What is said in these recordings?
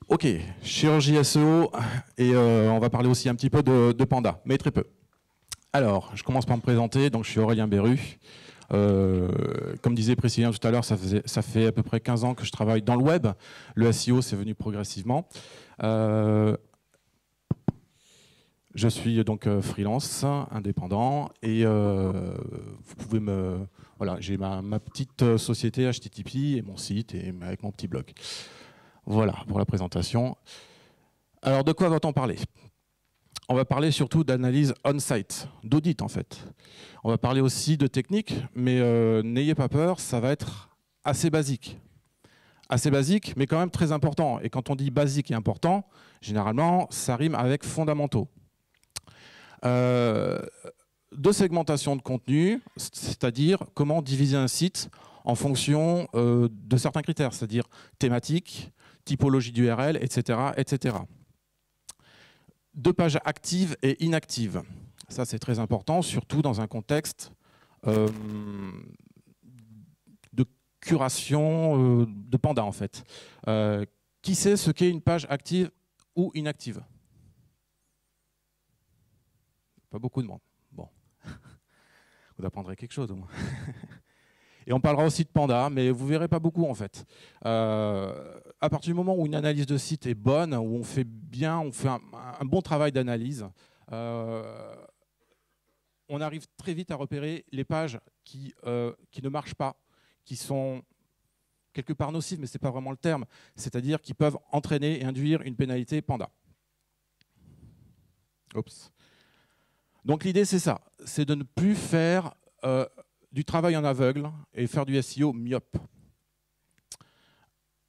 Ok, chirurgie SEO, et on va parler aussi un petit peu de Panda, mais très peu. Alors, je commence par me présenter, donc je suis Aurélien Berru. Comme disait Priscilla tout à l'heure, ça fait à peu près 15 ans que je travaille dans le web. Le SEO, c'est venu progressivement. Je suis donc freelance, indépendant, et vous pouvez me... Voilà, j'ai ma petite société HTTP et mon site, et avec mon petit blog. Voilà, pour la présentation. Alors, de quoi va-t-on parler? On va parler surtout d'analyse on-site, d'audit en fait. On va parler aussi de technique, mais n'ayez pas peur, ça va être assez basique. Assez basique, mais quand même très important. Et quand on dit basique et important, généralement, ça rime avec fondamentaux. Euh, de segmentation de contenu, c'est-à-dire comment diviser un site en fonction de certains critères, c'est-à-dire thématique, typologie d'URL, etc., etc. De pages actives et inactives. Ça, c'est très important, surtout dans un contexte euh, de curation de Panda, en fait. Qui sait ce qu'est une page active ou inactive? Pas beaucoup de monde. Bon, vous apprendrez quelque chose au moins. Et on parlera aussi de Panda, mais vous verrez pas beaucoup en fait. À partir du moment où une analyse de site est bonne, où on fait bien, on fait un bon travail d'analyse, on arrive très vite à repérer les pages qui ne marchent pas, qui sont quelque part nocives, mais ce n'est pas vraiment le terme, c'est-à-dire qui peuvent entraîner et induire une pénalité Panda. Oups. Donc l'idée, c'est ça, c'est de ne plus faire du travail en aveugle et faire du SEO myope.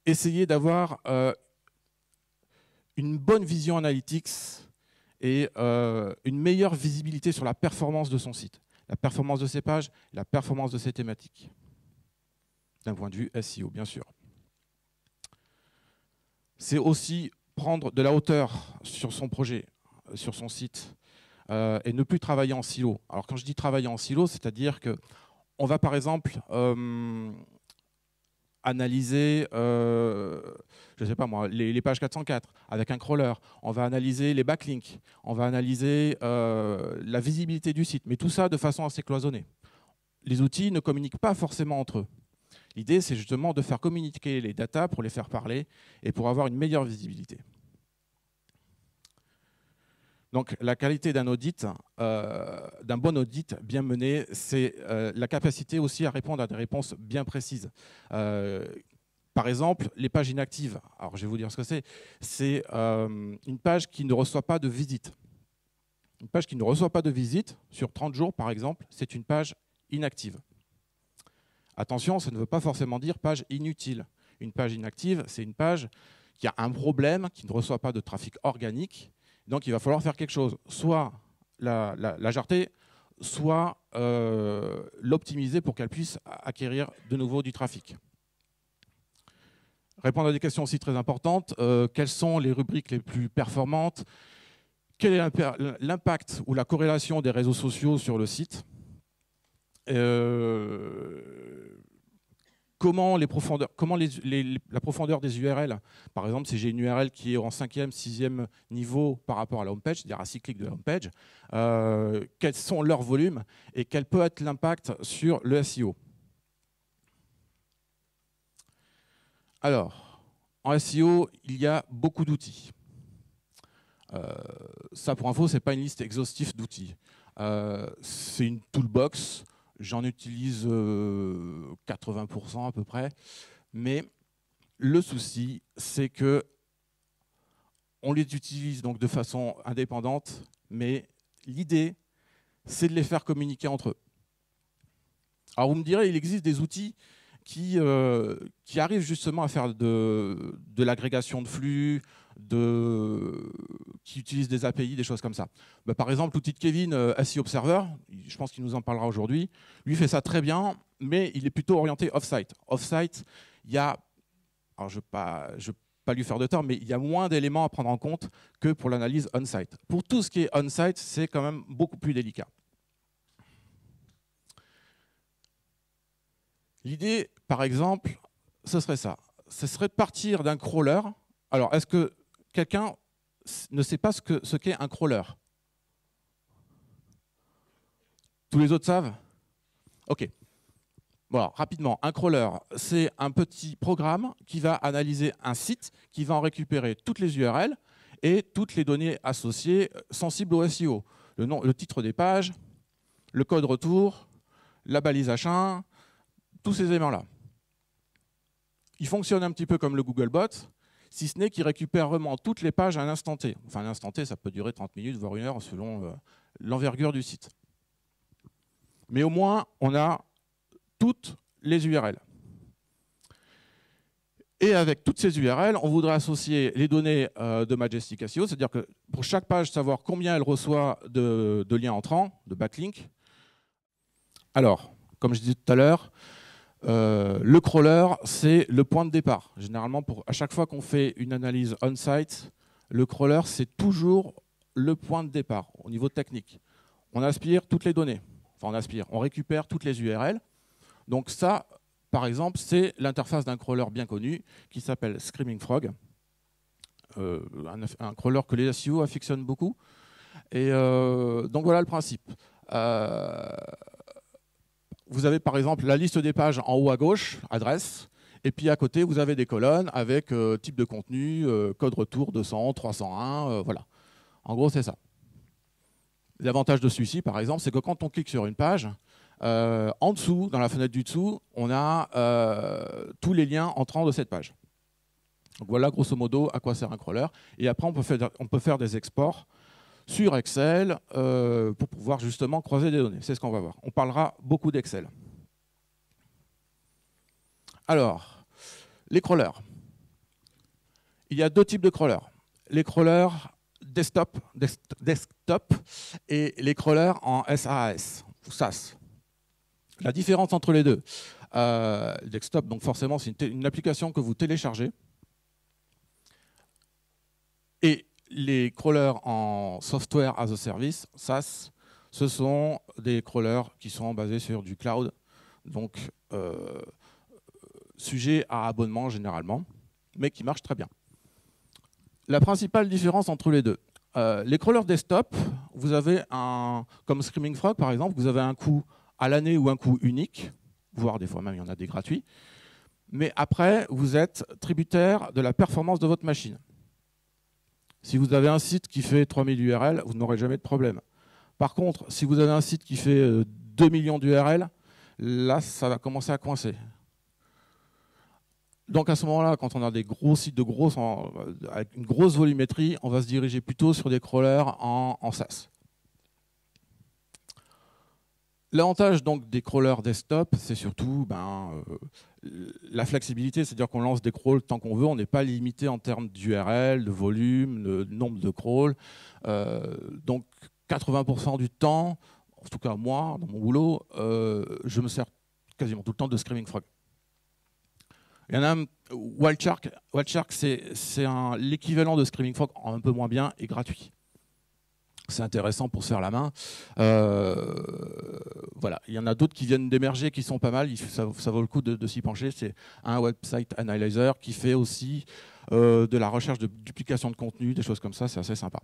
Essayez d'avoir une bonne vision analytics et une meilleure visibilité sur la performance de son site, la performance de ses pages, la performance de ses thématiques, d'un point de vue SEO, bien sûr. C'est aussi prendre de la hauteur sur son projet, sur son site, et ne plus travailler en silo. Alors quand je dis travailler en silo, c'est-à-dire qu'on va par exemple analyser, je ne sais pas moi, les pages 404 avec un crawler, on va analyser les backlinks, on va analyser la visibilité du site, mais tout ça de façon assez cloisonnée. Les outils ne communiquent pas forcément entre eux. L'idée, c'est justement de faire communiquer les datas pour les faire parler et pour avoir une meilleure visibilité. Donc la qualité d'un audit, d'un bon audit bien mené, c'est la capacité aussi à répondre à des réponses bien précises. Par exemple, les pages inactives. Alors je vais vous dire ce que c'est. C'est une page qui ne reçoit pas de visite. Une page qui ne reçoit pas de visite, sur 30 jours par exemple, c'est une page inactive. Attention, ça ne veut pas forcément dire page inutile. Une page inactive, c'est une page qui a un problème, qui ne reçoit pas de trafic organique. Donc il va falloir faire quelque chose, soit la jarter, soit l'optimiser pour qu'elle puisse acquérir de nouveau du trafic. Répondre à des questions aussi très importantes. Quelles sont les rubriques les plus performantes? Quel est l'impact ou la corrélation des réseaux sociaux sur le site? Comment la profondeur des URL, par exemple, si j'ai une URL qui est en 5e, 6e niveau par rapport à la homepage, c'est-à-dire à 6 clics de la homepage, quels sont leurs volumes et quel peut être l'impact sur le SEO? Alors, en SEO, il y a beaucoup d'outils. Ça, pour info, ce n'est pas une liste exhaustive d'outils. C'est une toolbox. J'en utilise 80% à peu près. Mais le souci, c'est que on les utilise donc de façon indépendante, mais l'idée, c'est de les faire communiquer entre eux. Alors vous me direz, il existe des outils qui arrivent justement à faire de l'agrégation de flux, qui utilisent des API, des choses comme ça. Bah, par exemple, l'outil de Kevin, SEO Observer, je pense qu'il nous en parlera aujourd'hui, lui fait ça très bien, mais il est plutôt orienté off-site. Off-site, il y a, alors je ne vais pas lui faire de tort, mais il y a moins d'éléments à prendre en compte que pour l'analyse on-site. Pour tout ce qui est on-site, c'est quand même beaucoup plus délicat. L'idée, par exemple, ce serait ça. Ce serait de partir d'un crawler Alors, est-ce que quelqu'un ne sait pas ce qu'est un crawler? Tous les autres savent? OK. Voilà, rapidement, un crawler, c'est un petit programme qui va analyser un site, qui va en récupérer toutes les URL et toutes les données associées sensibles au SEO. Le titre des pages, le code retour, la balise H1, tous ces éléments-là. Il fonctionne un petit peu comme le Googlebot, si ce n'est qu'il récupère vraiment toutes les pages à un instant T. Enfin, un instant T, ça peut durer 30 minutes, voire 1 heure, selon l'envergure du site. Mais au moins, on a toutes les URL. Et avec toutes ces URL, on voudrait associer les données de Majestic SEO, c'est-à-dire que pour chaque page, savoir combien elle reçoit de liens entrants, de backlinks. Alors, comme je disais tout à l'heure, le crawler, c'est le point de départ. Généralement, à chaque fois qu'on fait une analyse on-site, le crawler, c'est toujours le point de départ au niveau technique. On aspire toutes les données. Enfin, on récupère toutes les URL. Donc ça, par exemple, c'est l'interface d'un crawler bien connu qui s'appelle Screaming Frog. Un crawler que les SEO affectionnent beaucoup. Et donc voilà le principe. Vous avez par exemple la liste des pages en haut à gauche, adresse, et puis à côté vous avez des colonnes avec type de contenu, code retour 200, 301, voilà. En gros c'est ça. L'avantage de celui-ci par exemple, c'est que quand on clique sur une page, en dessous, dans la fenêtre du dessous, on a tous les liens entrants de cette page. Donc voilà grosso modo à quoi sert un crawler. Et après on peut faire des exports sur Excel pour pouvoir justement croiser des données. C'est ce qu'on va voir. On parlera beaucoup d'Excel. Alors, les crawlers. Il y a deux types de crawlers. Les crawlers desktop et les crawlers en SaaS ou SaaS. La différence entre les deux, desktop, donc forcément, c'est une application que vous téléchargez. Et les crawlers en software as a service, SaaS, ce sont des crawlers qui sont basés sur du cloud, donc sujets à abonnement généralement, mais qui marchent très bien. La principale différence entre les deux, les crawlers desktop, vous avez comme Screaming Frog par exemple, vous avez un coût à l'année ou un coût unique, voire des fois même il y en a des gratuits, mais après vous êtes tributaire de la performance de votre machine. Si vous avez un site qui fait 3000 URL, vous n'aurez jamais de problème. Par contre, si vous avez un site qui fait 2 millions d'URL, là, ça va commencer à coincer. Donc à ce moment-là, quand on a des gros sites avec une grosse volumétrie, on va se diriger plutôt sur des crawlers en SaaS. L'avantage donc des crawlers desktop, c'est surtout la flexibilité, c'est-à-dire qu'on lance des crawls tant qu'on veut, on n'est pas limité en termes d'URL, de volume, de nombre de crawls. Donc 80% du temps, en tout cas moi, dans mon boulot, je me sers quasiment tout le temps de Screaming Frog. Il y en a un, Wildshark. Wildshark, c'est l'équivalent de Screaming Frog, un peu moins bien et gratuit. C'est intéressant pour se faire la main. Voilà. Il y en a d'autres qui viennent d'émerger, qui sont pas mal. Ça vaut le coup de s'y pencher. C'est un website analyzer qui fait aussi de la recherche de duplication de contenu, des choses comme ça. C'est assez sympa.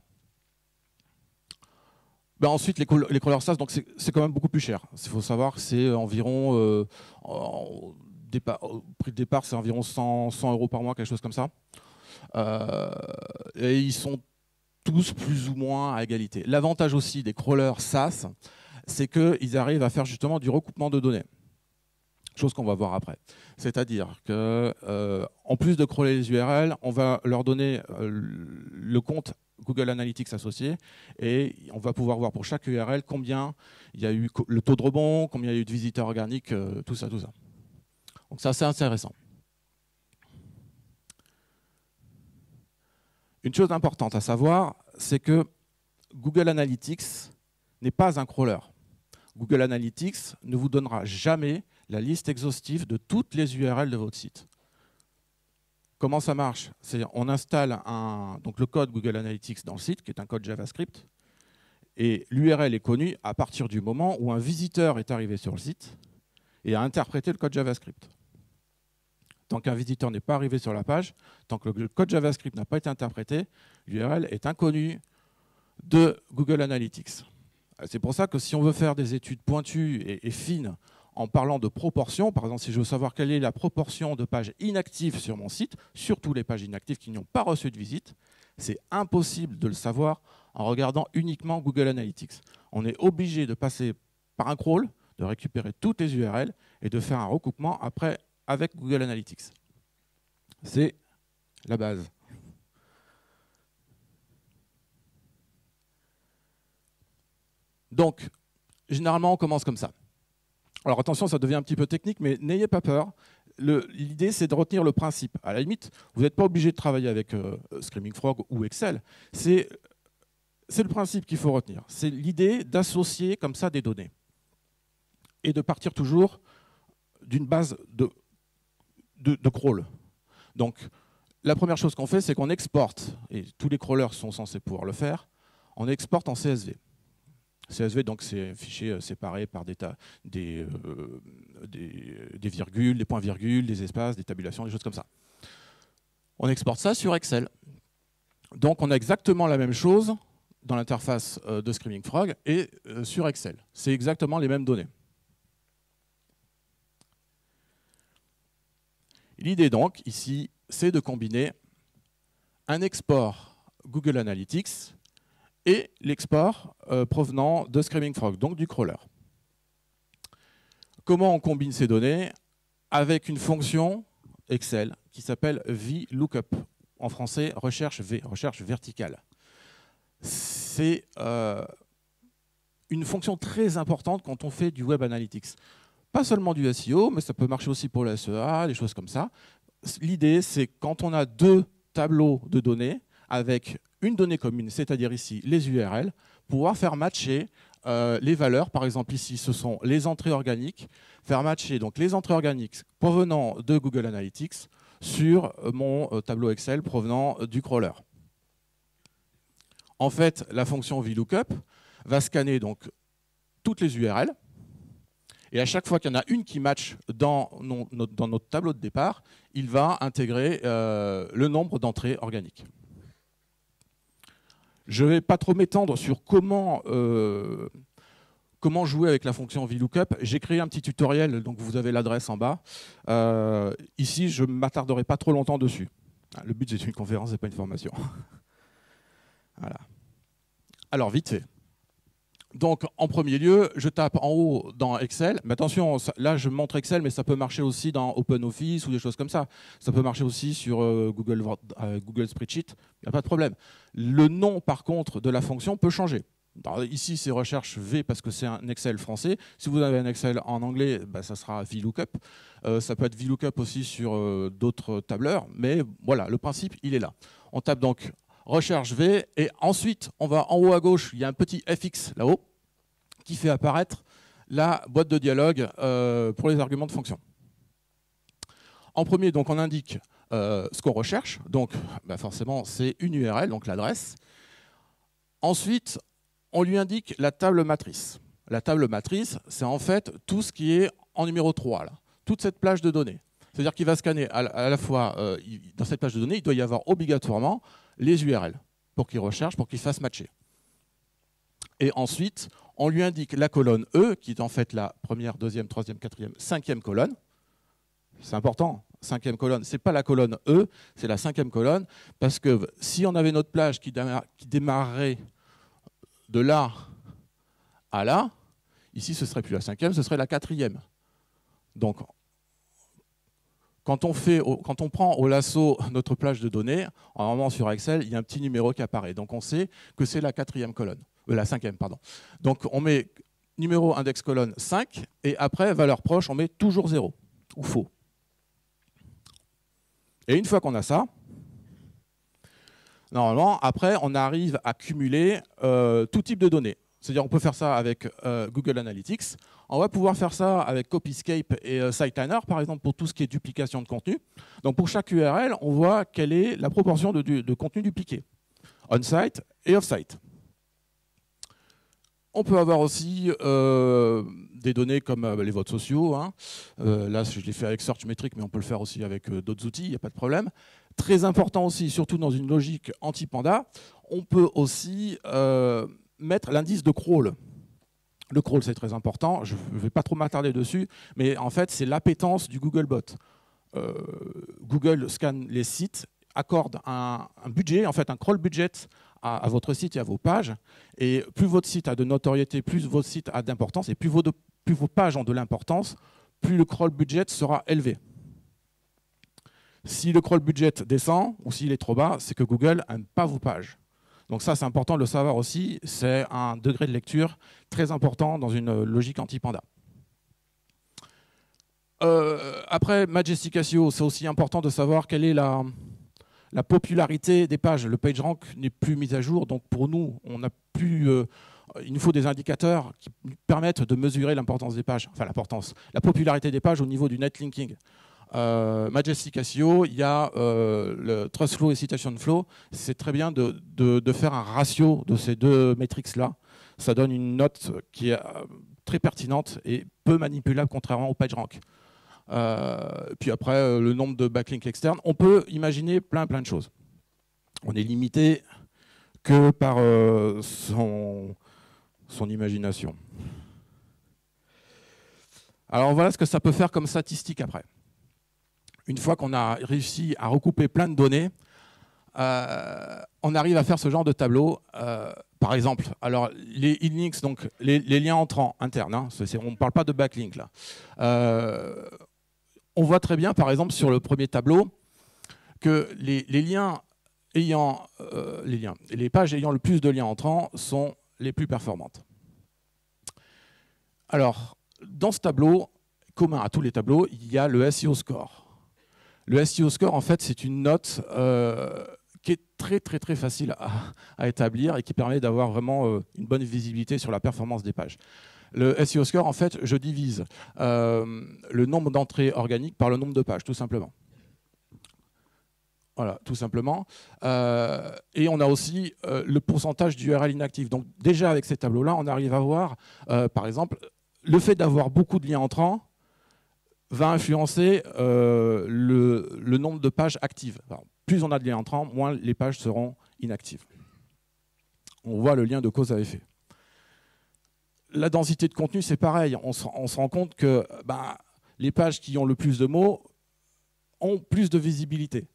Ensuite, les crawlers SaaS, donc c'est quand même beaucoup plus cher. Il faut savoir que c'est environ, au prix de départ, c'est environ 100 € par mois, quelque chose comme ça. Et ils sont tous plus ou moins à égalité. L'avantage aussi des crawlers SaaS, c'est qu'ils arrivent à faire justement du recoupement de données. Chose qu'on va voir après. C'est-à-dire qu'en plus de crawler les URL, on va leur donner le compte Google Analytics associé et on va pouvoir voir pour chaque URL combien il y a eu le taux de rebond, combien il y a eu de visiteurs organiques, tout ça. Donc ça, c'est intéressant. Une chose importante à savoir, c'est que Google Analytics n'est pas un crawler. Google Analytics ne vous donnera jamais la liste exhaustive de toutes les URL de votre site. Comment ça marche? On installe donc le code Google Analytics dans le site, qui est un code JavaScript, et l'URL est connue à partir du moment où un visiteur est arrivé sur le site et a interprété le code JavaScript. Tant qu'un visiteur n'est pas arrivé sur la page, tant que le code JavaScript n'a pas été interprété, l'URL est inconnue de Google Analytics. C'est pour ça que si on veut faire des études pointues et fines en parlant de proportion, par exemple si je veux savoir quelle est la proportion de pages inactives sur mon site, surtout les pages inactives qui n'ont pas reçu de visite, c'est impossible de le savoir en regardant uniquement Google Analytics. On est obligé de passer par un crawl, de récupérer toutes les URL et de faire un recoupement après avec Google Analytics. C'est la base. Donc, généralement, on commence comme ça. Alors attention, ça devient un petit peu technique, mais n'ayez pas peur. L'idée, c'est de retenir le principe. À la limite, vous n'êtes pas obligé de travailler avec Screaming Frog ou Excel. C'est le principe qu'il faut retenir. C'est l'idée d'associer comme ça des données et de partir toujours d'une base de crawl. Donc, la première chose qu'on fait, c'est qu'on exporte, et tous les crawlers sont censés pouvoir le faire, on exporte en CSV. CSV, donc, c'est un fichier séparé par des virgules, des points-virgules, des espaces, des tabulations, des choses comme ça. On exporte ça sur Excel. Donc, on a exactement la même chose dans l'interface de Screaming Frog et sur Excel. C'est exactement les mêmes données. L'idée, donc, ici, c'est de combiner un export Google Analytics et l'export provenant de Screaming Frog, donc du crawler. Comment on combine ces données? Avec une fonction Excel qui s'appelle VLOOKUP. En français, recherche V, recherche verticale. C'est une fonction très importante quand on fait du Web Analytics. Pas seulement du SEO, mais ça peut marcher aussi pour le SEA, des choses comme ça. L'idée, c'est quand on a deux tableaux de données avec une donnée commune, c'est-à-dire ici les URL, pouvoir faire matcher les valeurs. Par exemple, ici, ce sont les entrées organiques. Faire matcher donc les entrées organiques provenant de Google Analytics sur mon tableau Excel provenant du crawler. En fait, la fonction VLOOKUP va scanner donc toutes les URL. Et à chaque fois qu'il y en a une qui match dans notre tableau de départ, il va intégrer le nombre d'entrées organiques. Je ne vais pas trop m'étendre sur comment jouer avec la fonction VLOOKUP. J'ai créé un petit tutoriel, donc vous avez l'adresse en bas. Ici, je ne m'attarderai pas trop longtemps dessus. Le but, c'est une conférence, ce n'est pas une formation. Voilà. Alors, vite fait. Donc, en premier lieu, je tape en haut dans Excel. Mais attention, là, je montre Excel, mais ça peut marcher aussi dans OpenOffice ou des choses comme ça. Ça peut marcher aussi sur Google Spreadsheet. Il n'y a pas de problème. Le nom, par contre, de la fonction peut changer. Alors, ici, c'est recherche V parce que c'est un Excel français. Si vous avez un Excel en anglais, bah, ça sera VLOOKUP. Ça peut être VLOOKUP aussi sur d'autres tableurs. Mais voilà, le principe, il est là. On tape donc recherche V, et ensuite, on va en haut à gauche, il y a un petit FX là-haut, qui fait apparaître la boîte de dialogue pour les arguments de fonction. En premier, donc, on indique ce qu'on recherche, donc bah forcément, c'est une URL, donc l'adresse. Ensuite, on lui indique la table matrice. La table matrice, c'est en fait tout ce qui est en numéro 3, là, toute cette plage de données. C'est-à-dire qu'il va scanner à la fois, dans cette plage de données, il doit y avoir obligatoirement les URL pour qu'il recherche, pour qu'il fasse matcher. Et ensuite, on lui indique la colonne E, qui est en fait la première, deuxième, troisième, quatrième, cinquième colonne. C'est important, cinquième colonne, ce n'est pas la colonne E, c'est la cinquième colonne, parce que si on avait notre plage qui démarrerait de là à là, ici ce ne serait plus la cinquième, ce serait la quatrième. Donc, quand on prend au lasso notre plage de données, normalement sur Excel, il y a un petit numéro qui apparaît. Donc on sait que c'est la quatrième colonne, la cinquième, pardon. Donc on met numéro index colonne 5, et après, valeur proche, on met toujours 0, ou faux. Et une fois qu'on a ça, normalement, après, on arrive à cumuler tout type de données. C'est-à-dire on peut faire ça avec Google Analytics. On va pouvoir faire ça avec Copyscape et Siteliner, par exemple, pour tout ce qui est duplication de contenu. Donc pour chaque URL, on voit quelle est la proportion de contenu dupliqué, on-site et off-site. On peut avoir aussi des données comme les votes sociaux. Hein. Là, je l'ai fait avec Searchmetric, mais on peut le faire aussi avec d'autres outils, il n'y a pas de problème. Très important aussi, surtout dans une logique anti-panda, on peut aussi mettre l'indice de crawl. Le crawl, c'est très important, je ne vais pas trop m'attarder dessus, mais en fait, c'est l'appétence du Googlebot. Google scanne les sites, accorde un budget, en fait un crawl budget à votre site et à vos pages. Et plus votre site a de notoriété, plus votre site a d'importance, et plus vos pages ont de l'importance, plus le crawl budget sera élevé. Si le crawl budget descend, ou s'il est trop bas, c'est que Google n'aime pas vos pages. Donc ça, c'est important de le savoir aussi, c'est un degré de lecture très important dans une logique anti-panda. Après, Majestic SEO, c'est aussi important de savoir quelle est la popularité des pages. Le PageRank n'est plus mis à jour, donc pour nous, il nous faut des indicateurs qui permettent de mesurer l'importance des pages, enfin la popularité des pages au niveau du netlinking. Majestic SEO, il y a le Trust Flow et Citation Flow. C'est très bien de faire un ratio de ces deux métriques-là. Ça donne une note qui est très pertinente et peu manipulable contrairement au PageRank. Puis après, le nombre de backlinks externes. On peut imaginer plein de choses. On est limité que par son imagination. Alors voilà ce que ça peut faire comme statistique après. Une fois qu'on a réussi à recouper plein de données, on arrive à faire ce genre de tableau. Par exemple, alors les inlinks, donc les liens entrants internes, hein, on ne parle pas de backlink là. On voit très bien, par exemple, sur le premier tableau, que les pages ayant le plus de liens entrants sont les plus performantes. Alors, dans ce tableau, commun à tous les tableaux, il y a le SEO score. Le SEO score, en fait, c'est une note qui est très facile à établir et qui permet d'avoir vraiment une bonne visibilité sur la performance des pages. Le SEO score, en fait, je divise le nombre d'entrées organiques par le nombre de pages, tout simplement. Voilà, tout simplement. Et on a aussi le pourcentage d'URL inactifs. Donc déjà, avec ces tableaux-là, on arrive à voir, par exemple, le fait d'avoir beaucoup de liens entrants va influencer le nombre de pages actives. Alors, plus on a de liens entrants, moins les pages seront inactives. On voit le lien de cause à effet. La densité de contenu, c'est pareil. On se rend compte que les pages qui ont le plus de mots ont plus de visibilité.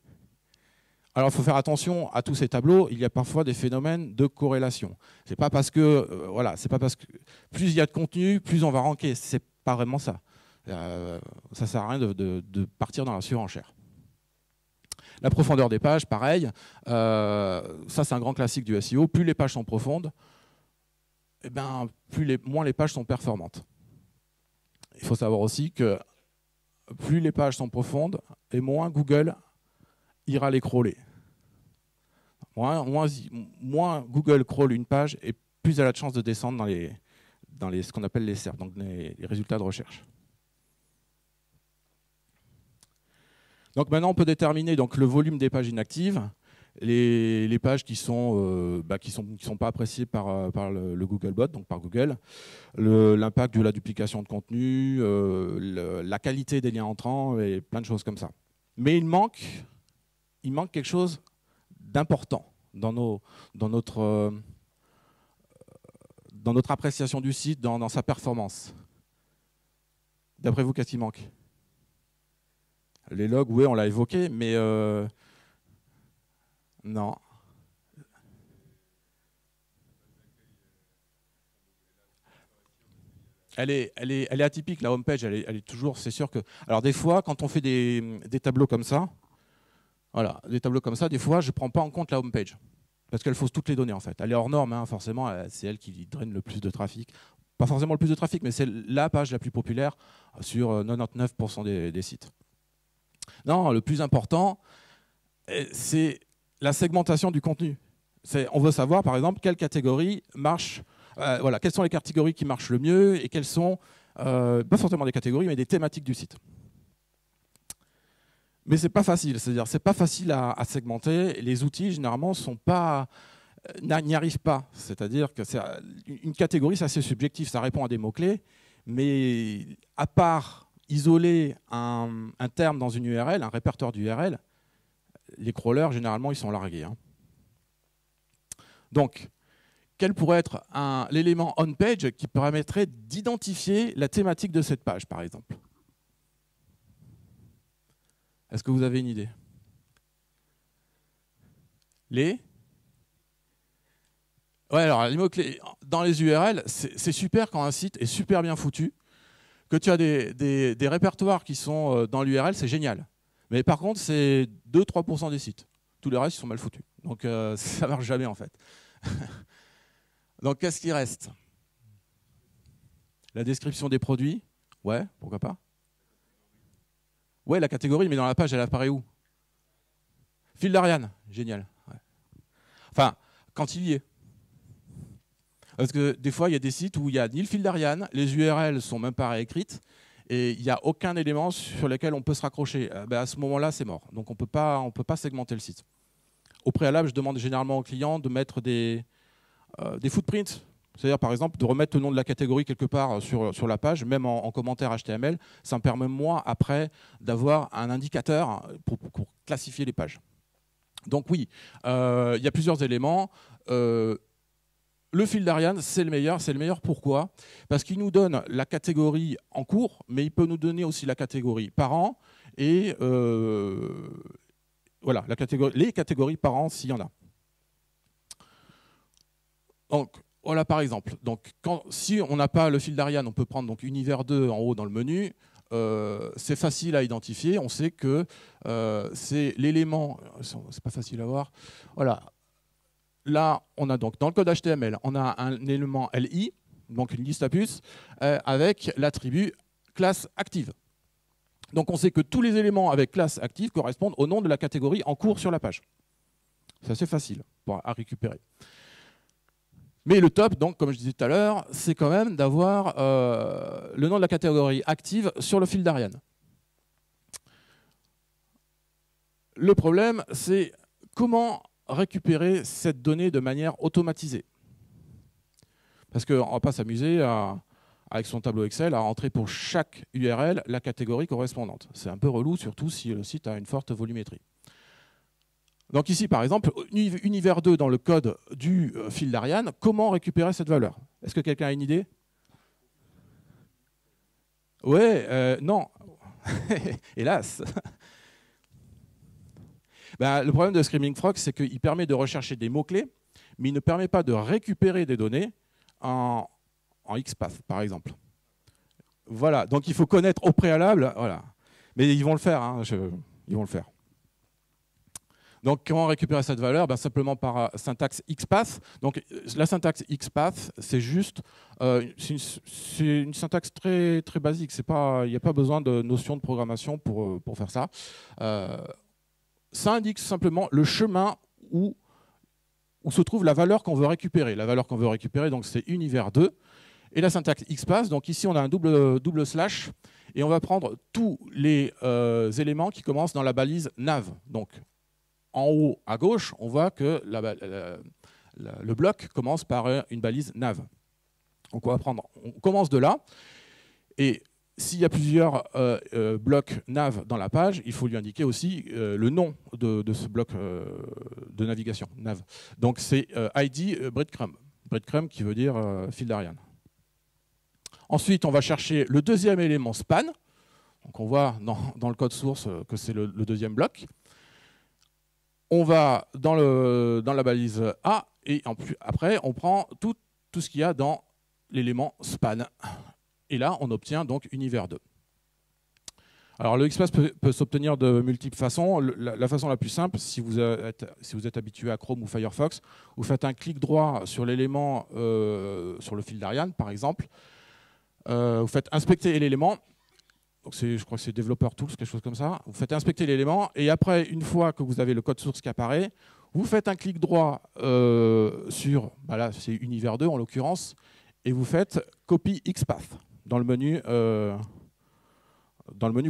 Alors, il faut faire attention à tous ces tableaux. Il y a parfois des phénomènes de corrélation. C'est pas parce que plus il y a de contenu, plus on va ranker. C'est pas vraiment ça. Ça sert à rien de partir dans la surenchère. La profondeur des pages, pareil. Ça, c'est un grand classique du SEO. Plus les pages sont profondes, moins les pages sont performantes. Il faut savoir aussi que plus les pages sont profondes, et moins Google ira les crawler. Moins Google crawl une page, et plus elle a de chances de descendre dans ce qu'on appelle les SERP, donc les résultats de recherche. Donc maintenant, on peut déterminer donc, le volume des pages inactives, les pages qui sont pas appréciées par le Googlebot, donc par Google, l'impact de la duplication de contenu, la qualité des liens entrants et plein de choses comme ça. Mais il manque quelque chose d'important dans notre appréciation du site, dans sa performance. D'après vous, qu'est-ce qui manque ? Les logs, oui, on l'a évoqué, mais non. Elle est atypique, la homepage, elle est toujours, c'est sûr que... Alors des fois, quand on fait des tableaux comme ça, voilà, des tableaux comme ça, des fois, je ne prends pas en compte la homepage, parce qu'elle fausse toutes les données, en fait. Elle est hors norme, hein, forcément, c'est elle qui draine le plus de trafic. Pas forcément le plus de trafic, mais c'est la page la plus populaire sur 99% des sites. Non, le plus important, c'est la segmentation du contenu. On veut savoir, par exemple, quelle catégorie marche, quelles sont les catégories qui marchent le mieux et quelles sont, pas forcément des catégories, mais des thématiques du site. Mais c'est pas facile, c'est-à-dire c'est pas facile à segmenter. Les outils, généralement, n'y arrivent pas. C'est-à-dire que une catégorie, c'est assez subjectif, ça répond à des mots-clés, Mais à part isoler un terme dans une URL, un répertoire d'URL, les crawlers, généralement, ils sont largués. Hein. Donc, quel pourrait être l'élément on-page qui permettrait d'identifier la thématique de cette page, par exemple? Est-ce que vous avez une idée? Ouais, alors les mots-clés dans les URL, c'est super quand un site est super bien foutu, que tu as des répertoires qui sont dans l'URL, c'est génial. Mais par contre, c'est 2-3% des sites. Tous les restes ils sont mal foutus. Donc ça ne marche jamais en fait. Donc qu'est-ce qui reste? La description des produits? Ouais, pourquoi pas? Ouais, la catégorie, mais dans la page, elle apparaît où? Fil d'Ariane, génial. Ouais. Enfin, quand il y est. Parce que des fois, il y a des sites où il n'y a ni le fil d'Ariane, les URL ne sont même pas réécrites, et il n'y a aucun élément sur lequel on peut se raccrocher. À ce moment-là, c'est mort. Donc on ne peut pas segmenter le site. Au préalable, je demande généralement aux clients de mettre des footprints. C'est-à-dire, par exemple, de remettre le nom de la catégorie quelque part sur la page, même en commentaire HTML. Ça me permet, moi, après, d'avoir un indicateur pour classifier les pages. Donc oui, il y a plusieurs éléments. Le fil d'Ariane, c'est le meilleur. C'est le meilleur pourquoi? Parce qu'il nous donne la catégorie en cours, mais il peut nous donner aussi la catégorie par an et voilà, les catégories par an s'il y en a. Donc, voilà par exemple. Donc, si on n'a pas le fil d'Ariane, on peut prendre donc Univers 2 en haut dans le menu. C'est facile à identifier. On sait que c'est l'élément. C'est pas facile à voir. Voilà. Là, on a donc dans le code HTML, on a un élément LI, donc une liste à puces, avec l'attribut classe active. Donc, on sait que tous les éléments avec classe active correspondent au nom de la catégorie en cours sur la page. C'est assez facile à récupérer. Mais le top, donc, comme je disais tout à l'heure, c'est quand même d'avoir le nom de la catégorie active sur le fil d'Ariane. Le problème, c'est comment récupérer cette donnée de manière automatisée. Parce qu'on ne va pas s'amuser avec son tableau Excel à rentrer pour chaque URL la catégorie correspondante. C'est un peu relou, surtout si le site a une forte volumétrie. Donc ici, par exemple, Univers 2 dans le code du fil d'Ariane, comment récupérer cette valeur? Est-ce que quelqu'un a une idée? Ouais, non. Hélas. Le problème de Screaming Frog, c'est qu'il permet de rechercher des mots-clés, mais il ne permet pas de récupérer des données en XPath, par exemple. Voilà, donc il faut connaître au préalable, voilà. Mais ils vont le faire, hein, ils vont le faire. Donc, comment récupérer cette valeur? Simplement par syntaxe XPath. Donc, la syntaxe XPath, c'est juste c'est une syntaxe très, très basique. Il n'y a pas besoin de notion de programmation pour faire ça. Ça indique simplement le chemin où se trouve la valeur qu'on veut récupérer. La valeur qu'on veut récupérer, donc c'est Univers 2. Et la syntaxe XPath, donc ici on a un double slash, et on va prendre tous les éléments qui commencent dans la balise nav. Donc, en haut à gauche, on voit que le bloc commence par une balise nav. Donc on commence de là, et s'il y a plusieurs blocs nav dans la page, il faut lui indiquer aussi le nom de ce bloc de navigation, nav. Donc c'est ID breadcrumb, breadcrumb qui veut dire fil d'Ariane. Ensuite, on va chercher le deuxième élément span. Donc on voit dans le code source que c'est le deuxième bloc. On va dans la balise A et après, on prend tout ce qu'il y a dans l'élément span. Et là, on obtient donc Univers 2. Alors, le XPath peut s'obtenir de multiples façons. La façon la plus simple, si vous êtes habitué à Chrome ou Firefox, vous faites un clic droit sur l'élément, sur le fil d'Ariane, par exemple. Vous faites inspecter l'élément. Je crois que c'est Developer Tools, quelque chose comme ça. Vous faites inspecter l'élément et après, une fois que vous avez le code source qui apparaît, vous faites un clic droit sur, là c'est Univers 2 en l'occurrence, et vous faites Copy XPath dans le menu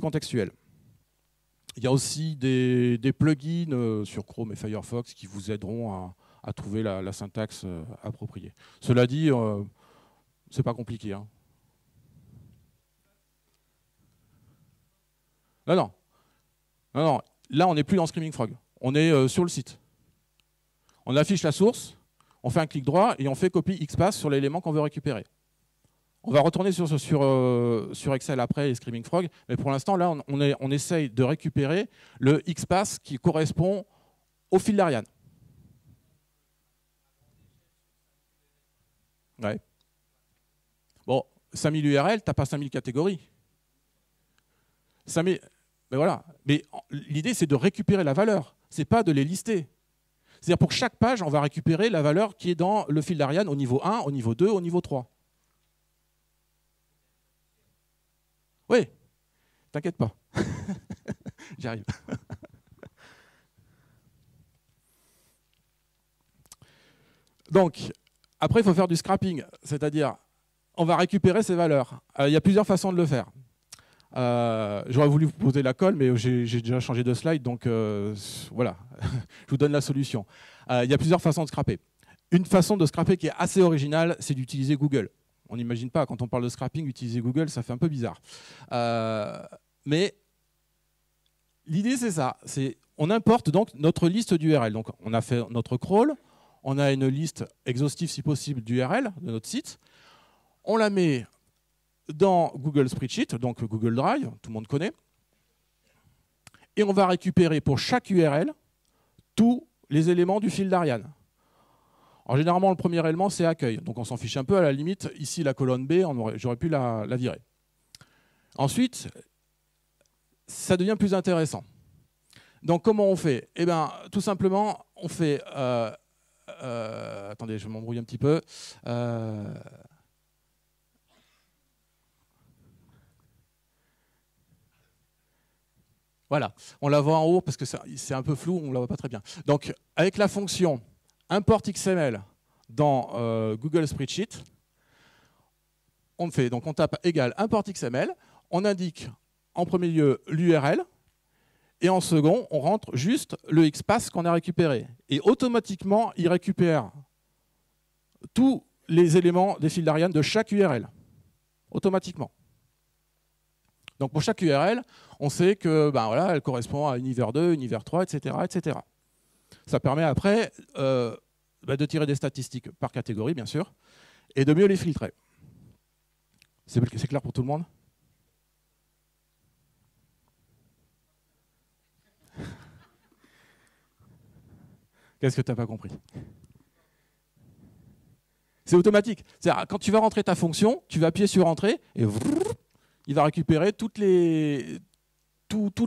contextuel. Il y a aussi des plugins sur Chrome et Firefox qui vous aideront à trouver la syntaxe appropriée. Cela dit, c'est pas compliqué, hein. Non, non. Non, non. Là, on n'est plus dans Screaming Frog. On est sur le site. On affiche la source, on fait un clic droit et on fait copie XPath sur l'élément qu'on veut récupérer. On va retourner sur Excel après et Screaming Frog, mais pour l'instant, là, on essaye de récupérer le XPath qui correspond au fil d'Ariane. Ouais. Bon, 5000 URL, tu n'as pas 5000 catégories. 5000, mais voilà. Mais l'idée, c'est de récupérer la valeur, ce n'est pas de les lister. C'est-à-dire pour chaque page, on va récupérer la valeur qui est dans le fil d'Ariane au niveau 1, au niveau 2, au niveau 3. Oui, t'inquiète pas. J'y arrive. Donc, après, il faut faire du scrapping, c'est-à-dire, on va récupérer ces valeurs. Il y a plusieurs façons de le faire. J'aurais voulu vous poser la colle, mais j'ai déjà changé de slide, donc voilà, je vous donne la solution. Il y a plusieurs façons de scraper. Une façon de scraper qui est assez originale, c'est d'utiliser Google. On n'imagine pas, quand on parle de scrapping, utiliser Google, ça fait un peu bizarre. Mais l'idée, c'est ça. On importe donc notre liste d'URL. Donc, on a fait notre crawl, on a une liste exhaustive, si possible, d'URL de notre site. On la met dans Google Spreadsheet, donc Google Drive, tout le monde connaît. Et on va récupérer pour chaque URL tous les éléments du fil d'Ariane. Alors, généralement, le premier élément, c'est accueil. Donc, on s'en fiche un peu. À la limite, ici, la colonne B, j'aurais pu la virer. Ensuite, ça devient plus intéressant. Donc, comment on fait? Eh bien, tout simplement, on fait... attendez, je m'embrouille un petit peu. Voilà, on la voit en haut parce que c'est un peu flou, on ne la voit pas très bien. Donc, avec la fonction import XML dans Google Spreadsheet, on tape égal import XML, on indique en premier lieu l'URL, et en second, on rentre juste le XPath qu'on a récupéré. Et automatiquement, il récupère tous les éléments des fils d'Ariane de chaque URL. Automatiquement. Donc pour chaque URL, on sait que voilà, elle correspond à univers 2, univers 3, etc. etc. Ça permet après de tirer des statistiques par catégorie, bien sûr, et de mieux les filtrer. C'est clair pour tout le monde? Qu'est-ce que tu n'as pas compris? C'est automatique. Quand tu vas rentrer ta fonction, tu vas appuyer sur Entrée et il va récupérer tous les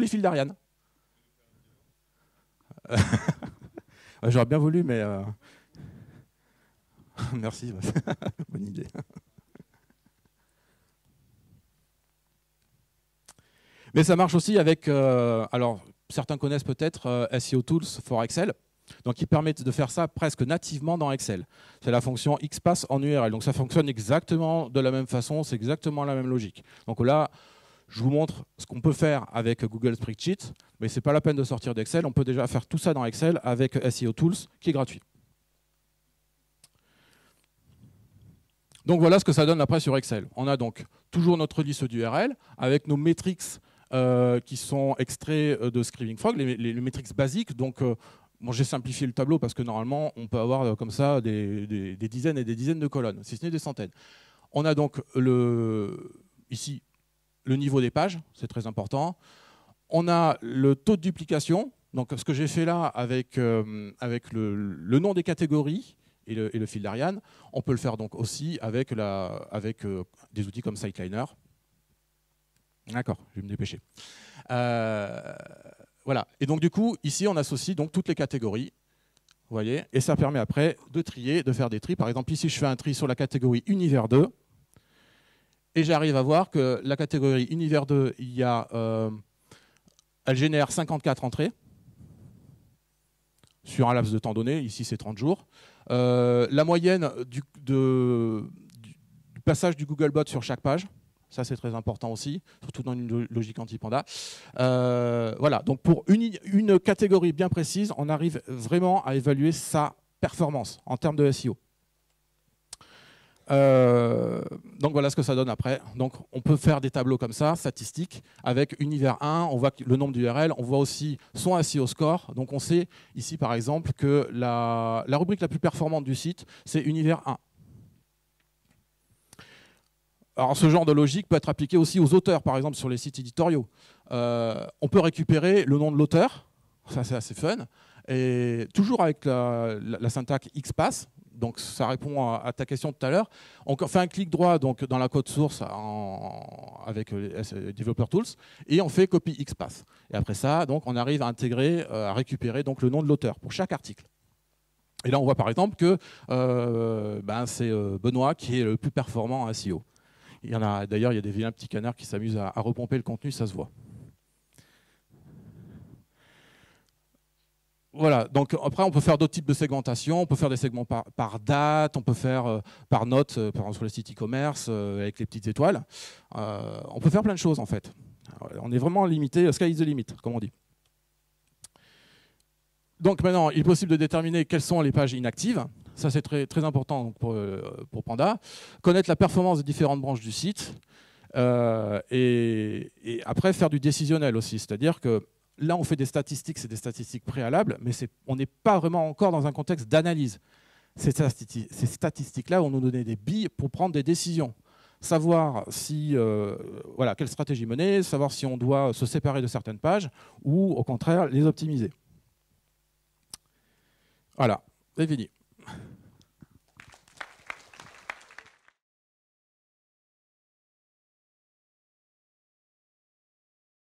fils d'Ariane. J'aurais bien voulu, mais... Merci, bonne idée. Mais ça marche aussi avec... alors, certains connaissent peut-être SEO Tools for Excel. Donc, ils permettent de faire ça presque nativement dans Excel. C'est la fonction XPath en URL. Donc, ça fonctionne exactement de la même façon, c'est exactement la même logique. Donc là, je vous montre ce qu'on peut faire avec Google Spreadsheet, mais ce n'est pas la peine de sortir d'Excel. On peut déjà faire tout ça dans Excel avec SEO Tools, qui est gratuit. Donc, voilà ce que ça donne après sur Excel. On a donc toujours notre liste d'URL avec nos métriques qui sont extraits de Screaming Frog, les métriques basiques. Donc, bon, j'ai simplifié le tableau parce que normalement, on peut avoir comme ça des dizaines et des dizaines de colonnes, si ce n'est des centaines. On a donc ici le niveau des pages, c'est très important. On a le taux de duplication. Donc, ce que j'ai fait là avec le nom des catégories et le fil d'Ariane, on peut le faire donc aussi avec des outils comme Siteliner. D'accord, je vais me dépêcher. Voilà. Et donc, du coup, ici, on associe donc toutes les catégories. Vous voyez, et ça permet après de trier, de faire des tris. Par exemple, ici, je fais un tri sur la catégorie Univers 2. Et j'arrive à voir que la catégorie Univers 2, elle génère 54 entrées sur un laps de temps donné. Ici, c'est 30 jours. La moyenne du passage du Googlebot sur chaque page. Ça, c'est très important aussi, surtout dans une logique anti-panda. Voilà, donc pour une catégorie bien précise, on arrive vraiment à évaluer sa performance en termes de SEO. Donc voilà ce que ça donne après. Donc on peut faire des tableaux comme ça, statistiques, avec univers 1, on voit le nombre d'URL, on voit aussi son SEO score. Donc on sait ici par exemple que la rubrique la plus performante du site, c'est univers 1. Alors ce genre de logique peut être appliqué aussi aux auteurs, par exemple sur les sites éditoriaux. On peut récupérer le nom de l'auteur, ça c'est assez fun, et toujours avec la syntaxe XPath. Donc ça répond à ta question tout à l'heure. On fait un clic droit donc, dans la code source avec Developer Tools et on fait copy XPath. Et après ça, donc, on arrive à intégrer, à récupérer donc, le nom de l'auteur pour chaque article. Et là, on voit par exemple que c'est Benoît qui est le plus performant en SEO. D'ailleurs, il y a des vilains petits canards qui s'amusent à repomper le contenu, ça se voit. Voilà, donc après on peut faire d'autres types de segmentation, on peut faire des segments par date, on peut faire par note, par exemple sur les sites e-commerce, avec les petites étoiles. On peut faire plein de choses en fait. Alors, on est vraiment limité, sky is the limit, comme on dit. Donc maintenant, il est possible de déterminer quelles sont les pages inactives. Ça c'est très, très important pour Panda. Connaître la performance des différentes branches du site. Et après faire du décisionnel aussi, c'est-à-dire que là, on fait des statistiques, c'est des statistiques préalables, mais on n'est pas vraiment encore dans un contexte d'analyse. Ces statistiques-là vont nous donner des billes pour prendre des décisions. Savoir si, quelle stratégie mener, savoir si on doit se séparer de certaines pages ou au contraire les optimiser. Voilà, c'est fini.